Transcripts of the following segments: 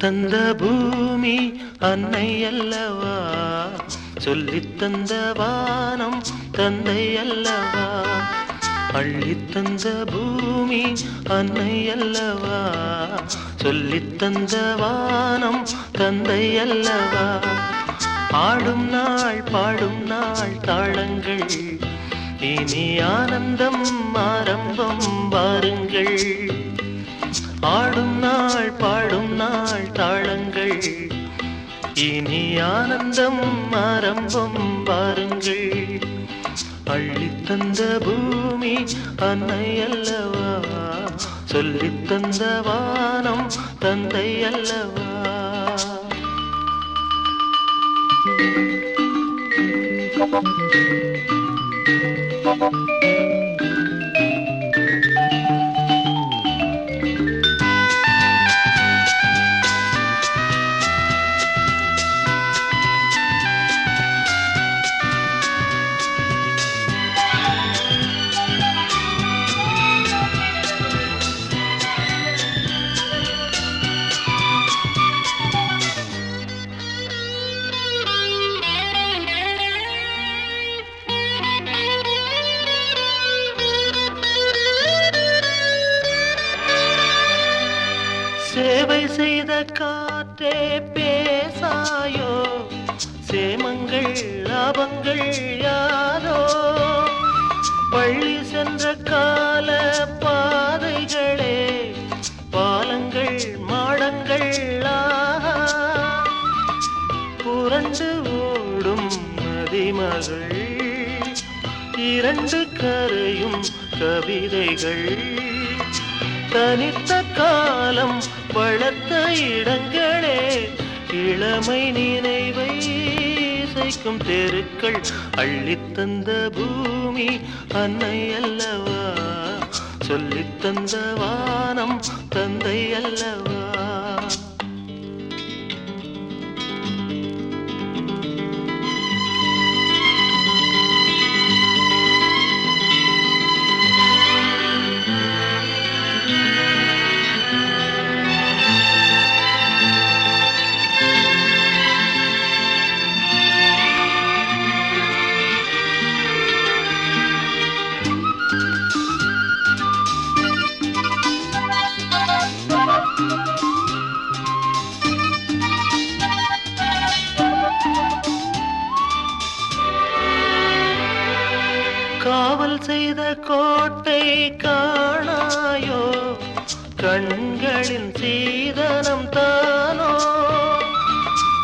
தந்த பூமி அன்னை அல்லவா, சொல்லித் தந்த வானம் தந்தை அல்லவா. அள்ளித் தந்த பூமி அன்னை அல்லவா, சொல்லித் தந்த வானம் தந்தை அல்லவா. ஆடும் நாள் பாடும் நாள் தாளங்கள், இனி ஆனந்தம் ஆரம்பம் வாருங்கள். ஆடும் நாள் பாடும் நாள் தாளங்கள், இனி ஆனந்தம் ஆரம்பம் வாருங்கள். அள்ளித் தந்த பூமி அன்னை அல்லவா, சொல்லித் தந்த வானம் தந்தை அல்லவா. சேவை செய்த காற்றே பேசாயோ, சேமங்கள் லாபங்கள் யாரோ. பள்ளி சென்ற கால பாதைகளே, பாலங்கள் மாடங்கள் புரண்டு ஓடும் நதிமகள், இரண்டு கரையும் கவிதைகள். தனித்த காலம் வளர்த்த இடங்களே, இளமை நினைவை இசைக்கும் தெருக்கள். அள்ளித் தந்த பூமி அன்னை அல்லவா, சொல்லித் தந்த வானம் தந்தை அல்லவா. காவல் செய்த கோட்டை காணாயோ, கண்களின் சீதனம் தானோ.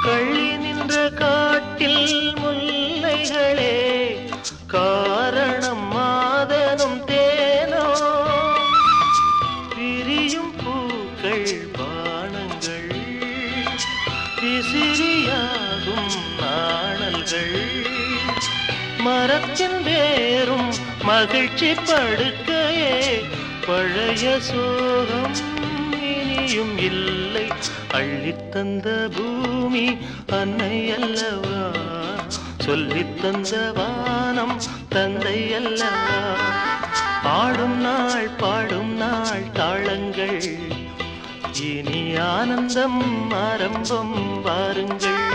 கள்ளி நின்ற காட்டில் முல்லைகளே, காரணம் மாதனும் தேனோ. விரியும் பூக்கள் பானங்கள், விசிறியாகும் நாணல்கள். மரத்தின் வேரும் மகிழ்ச்சி படுக்கையே, பழைய சோகம் இனியும் இல்லை. அள்ளித் தந்த பூமி அன்னை அல்லவா, சொல்லித் தந்த வானம் தந்தை அல்லவா. ஆடும் நாள் பாடும் நாள் தாளங்கள், இனி ஆனந்தம் ஆரம்பம் வாருங்கள்.